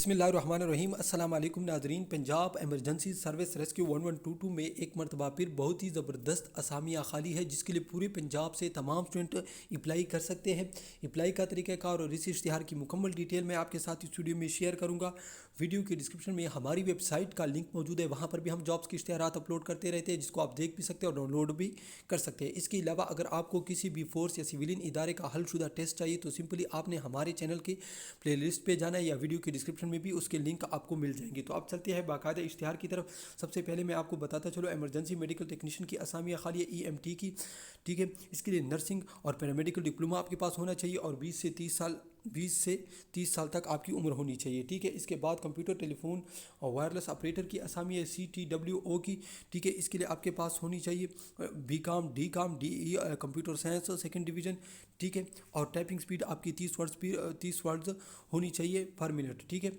بسم اللہ الرحمن الرحیم۔ السلام علیکم ناظرین۔ پنجاب ایمرجنسی سروس ریسکیو 1122 میں ایک مرتبہ پھر بہت ہی زبردست اسامیہ خالی ہے جس کے لیے پورے پنجاب سے تمام اسٹوڈنٹ اپلائی کر سکتے ہیں۔ اپلائی کا طریقہ کار اور اس اشتہار کی مکمل ڈیٹیل میں آپ کے ساتھ اس ویڈیو میں شیئر کروں گا۔ ویڈیو کی ڈسکرپشن میں ہماری ویب سائٹ کا لنک موجود ہے، وہاں پر بھی ہم جابس کے اشتہارات اپلوڈ کرتے رہتے ہیں جس کو آپ دیکھ بھی سکتے ہیں اور ڈاؤن لوڈ بھی کر سکتے ہیں۔ اس کے علاوہ اگر آپ کو کسی بھی فورس یا سویلین ادارے کا حل شدہ ٹیسٹ چاہیے تو سمپلی آپ نے ہمارے چینل کی پلے لسٹ پہ جانا ہے یا ویڈیو کی ڈسکرپشن میں بھی اس کے لنک آپ کو مل جائیں گے۔ تو آپ چلتے ہیں باقاعدہ اشتہار کی طرف۔ سب سے پہلے میں آپ کو بتاتا چلو ایمرجنسی میڈیکل ٹیکنیشین کی اسامیہ خالی ہے EMT کی، ٹھیک ہے۔ اس کے لیے نرسنگ اور پیرامیڈیکل ڈپلومہ آپ کے پاس ہونا چاہیے اور 20 سے 30 سال تک آپ کی عمر ہونی چاہیے، ٹھیک ہے۔ اس کے بعد کمپیوٹر ٹیلی فون اور وائرلیس آپریٹر کی اسامی ہے CTWO کی، ٹھیک ہے۔ اس کے لیے آپ کے پاس ہونی چاہیے BCom DE computer science second division, ٹھیک ہے۔ اور ٹائپنگ سپیڈ آپ کی 30 ورڈز ہونی چاہیے پر منٹ، ٹھیک ہے۔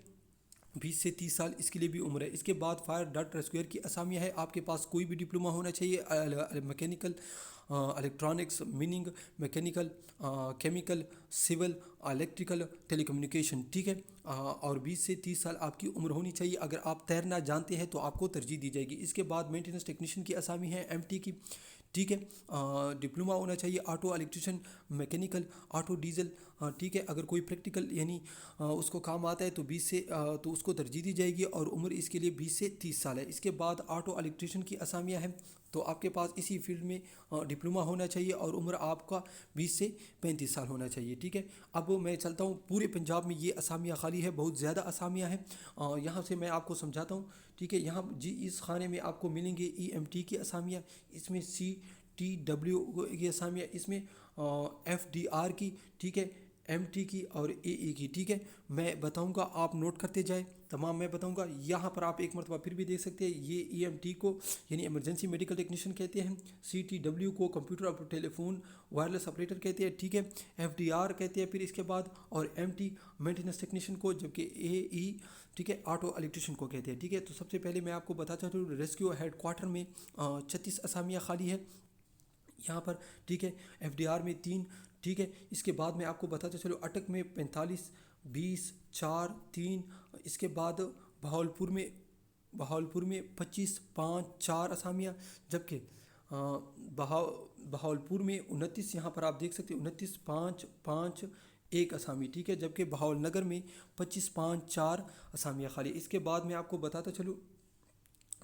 20 سے 30 سال اس کے لیے بھی عمر ہے۔ اس کے بعد فائر ڈاٹ ریسکیور کی اسامیہ ہے، آپ کے پاس کوئی بھی ڈپلومہ ہونا چاہیے، mechanical, electronics, mining, mechanical, chemical, civil, electrical, telecommunication, ٹھیک ہے۔ اور 20 سے 30 سال آپ کی عمر ہونی چاہیے۔ اگر آپ تیرنا جانتے ہیں تو آپ کو ترجیح دی جائے گی۔ اس کے بعد مینٹیننس ٹیکنیشین کی اسامی ہے MT کی، ٹھیک ہے۔ ڈپلومہ ہونا چاہیے auto electrician, mechanical, auto diesel, ٹھیک ہے۔ اگر کوئی پریکٹیکل یعنی اس کو کام آتا ہے تو اس کو ترجیح دی جائے گی اور عمر اس کے لیے 20 سے 30 سال ہے۔ اس کے بعد آٹو الیکٹریشین کی اسامیہ ہے، تو آپ کے پاس اسی فیلڈ میں ڈپلومہ ہونا چاہیے اور عمر آپ کا 20 سے 35 سال ہونا چاہیے، ٹھیک ہے۔ اب میں چلتا ہوں، پورے پنجاب میں یہ اسامیہ خالی ہے، بہت زیادہ اسامیہ ہیں، یہاں سے میں آپ کو سمجھاتا ہوں، ٹھیک ہے۔ یہاں اس خانے میں آپ کو ملیں گے EMT کی اسامیہ، اس میں CTW کی اسامیہ، اس میں FDR کی، ٹھیک ہے، MT کی اور AE کی، ٹھیک ہے۔ میں بتاؤں گا، آپ نوٹ کرتے جائیں، تمام میں بتاؤں گا۔ یہاں پر آپ ایک مرتبہ پھر بھی دیکھ سکتے ہیں، یہ EMT کو یعنی ایمرجنسی میڈیکل ٹیکنیشین کہتے ہیں، CTW کو کمپیوٹر ٹیلی فون وائرلیس آپریٹر کہتے ہیں، ٹھیک ہے، FDR کہتے ہیں پھر اس کے بعد، اور MT مینٹیننس ٹیکنیشین کو، جبکہ AE، ٹھیک ہے، آٹو الیکٹریشین کو کہتے ہیں، ٹھیک ہے۔ تو سب سے پہلے میں آپ کو بتاتا ہوں ریسکیو ہیڈ کوارٹر میں 36 اسامیہ خالی ہے یہاں پر، ٹھیک ہے۔ FDR میں 3، ٹھیک ہے۔ اس کے بعد میں آپ کو بتاتا چلو اٹک میں 45، 20، 4، 3، اس کے بعد بہاولپور میں 25، 5، 4 اسامیہ، جبکہ بہاولپور میں 29، یہاں پر آپ دیکھ سکتے ہیں 29، 5، 5، 1 اسامی، ٹھیک ہے۔ جبکہ بہاول نگر میں 25، 5، 4 اسامیہ خالی۔ اس کے بعد میں آپ کو بتاتا چلوں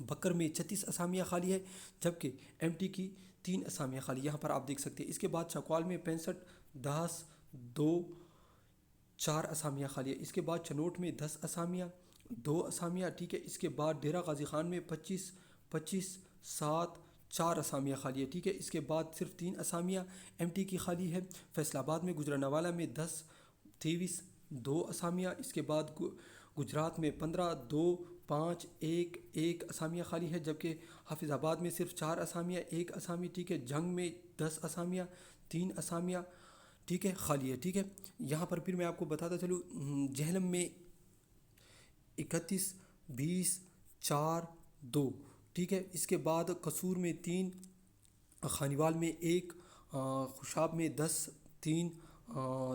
بکر میں 36 اسامیہ خالی ہے، جبکہ MT کی 3 اسامیہ خالی، یہاں پر آپ دیکھ سکتے ہیں۔ اس کے بعد چکوال میں 65، 10، 2، 4 اسامیہ خالی ہے۔ اس کے بعد چنوٹ میں 10 اسامیہ، 2 اسامیہ، ٹھیک ہے۔ اس کے بعد ڈیرہ غازی خان میں 25، 25، 7، 4 اسامیہ خالی ہے، ٹھیک ہے۔ اس کے بعد صرف 3 اسامیہ MT کی خالی ہے۔ فیصل آباد میں گجرانوالہ میں 10، 23، 2 اسامیہ۔ اس کے بعد گجرات میں 15، 2، 5، 1، 1 اسامیہ خالی ہے، جبکہ حافظ آباد میں صرف 4 اسامیہ، 1 اسامی، ٹھیک ہے۔ جنگ میں 10 اسامیہ، 3 اسامیہ، ٹھیک ہے، خالی ہے، ٹھیک ہے۔ یہاں پر پھر میں آپ کو بتاتا چلوں جہلم میں 31، 20، 4، 2، ٹھیک ہے۔ اس کے بعد قصور میں 3، خانیوال میں 1، خوشاب میں 10، 3،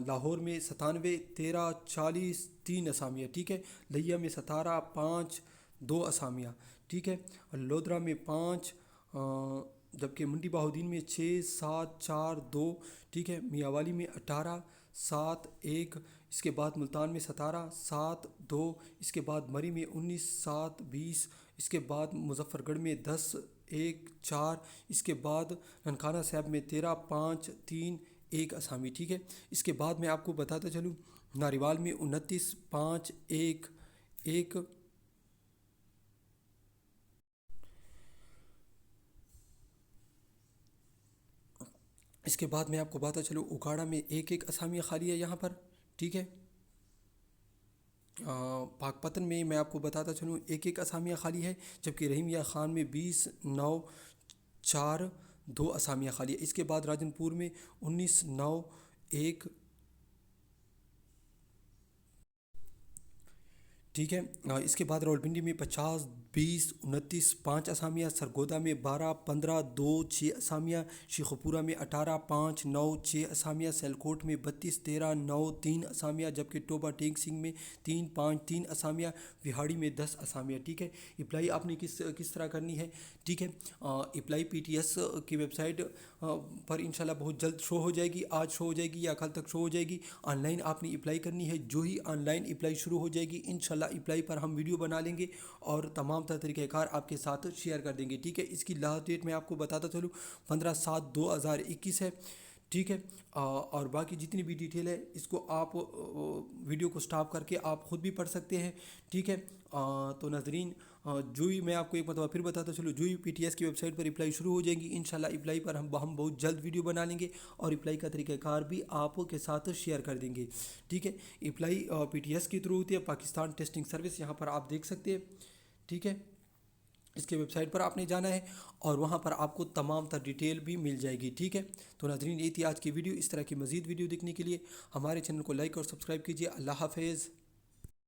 لاہور میں 97، 13، 40، 3 اسامیہ، ٹھیک ہے۔ لیا میں 17، 5، 2 اسامیہ، ٹھیک ہے۔ لودھرا میں 5، جبکہ منڈی بہاؤدین میں 6، 7، 4، 2، ٹھیک ہے۔ میاں والی میں 18، 7، 1، اس کے بعد ملتان میں 17، 7، 2، اس کے بعد مری میں 19، 7، 20، اس کے بعد مظفر گڑھ میں 10، 1، 4، اس کے بعد ننکانہ صاحب میں 13، 5، 3، 1 اسامی، ٹھیک ہے۔ اس کے بعد میں آپ کو بتاتا چلوں ناریوال میں 29، 5، 1، 1، اس کے بعد میں آپ کو بتاتا چلوں اکاڑا میں 1 اسامیہ خالی ہے یہاں پر، ٹھیک ہے۔ پاک پتن میں میں آپ کو بتاتا چلوں 1 اسامیہ خالی ہے، جبکہ رحیم یا خان میں 20، 9، 4، 2 اسامیہ خالی ہے۔ اس کے بعد راجن پور میں 19، 9، 1، ٹھیک ہے، اس کے بعد راولپنڈی میں 50 20 29 5 اسامیہ، سرگودا میں 12 15 2 6 اسامیہ، شیخوپورہ میں 18 5 9 6 اسامیہ، سیلکوٹ میں 32 13 9 3 اسامیہ، جبکہ ٹوبا ٹینک سنگھ میں 3 5 3 اسامیہ، وہاڑی میں 10 اسامیہ۔ ٹھیک ہے، اپلائی آپ نے کس طرح کرنی ہے؟ ٹھیک ہے، اپلائی پی ٹی ایس کی ویب سائٹ پر انشاءاللہ بہت جلد شو ہو جائے گی، آج شو ہو جائے گی یا کل تک شو ہو جائے گی۔ آن لائن آپ نے اپلائی کرنی ہے، جو ہی آن لائن اپلائی شروع ہو جائے گی انشاءاللہ اپلائی پر ہم ویڈیو بنا لیں گے اور تمام تر طریقہ کار آپ کے ساتھ شیئر کر دیں گے۔ ٹھیک ہے، اس کی لاسٹ ڈیٹ میں آپ کو بتاتا چلوں 15/7/2021 ہے۔ ٹھیک ہے، اور باقی جتنی بھی ڈیٹیل ہے اس کو آپ ویڈیو کو سٹاپ کر کے آپ خود بھی پڑھ سکتے ہیں۔ ٹھیک ہے، تو ناظرین، جو ہی میں آپ کو ایک مرتبہ پھر بتاتا چلوں، جو ہی پی ٹی ایس کی ویب سائٹ پر اپلائی شروع ہو جائیں گی انشاءاللہ اپلائی پر ہم بہت جلد ویڈیو بنا لیں گے اور اپلائی کا طریقہ کار بھی آپ کے ساتھ شیئر کر دیں گے۔ ٹھیک ہے، اپلائی پی ٹی ایس کے تھرو ہوتی ہے، پاکستان ٹیسٹنگ سروس، یہاں پر آپ دیکھ سکتے ہیں۔ ٹھیک ہے، اس کے ویب سائٹ پر آپ نے جانا ہے اور وہاں پر آپ کو تمام تر ڈیٹیل بھی مل جائے گی۔ ٹھیک ہے، تو ناظرین یہ تھی آج کی ویڈیو۔ اس طرح کی مزید ویڈیو دیکھنے کے لیے ہمارے چینل کو لائک اور سبسکرائب کیجیے۔ اللہ حافظ۔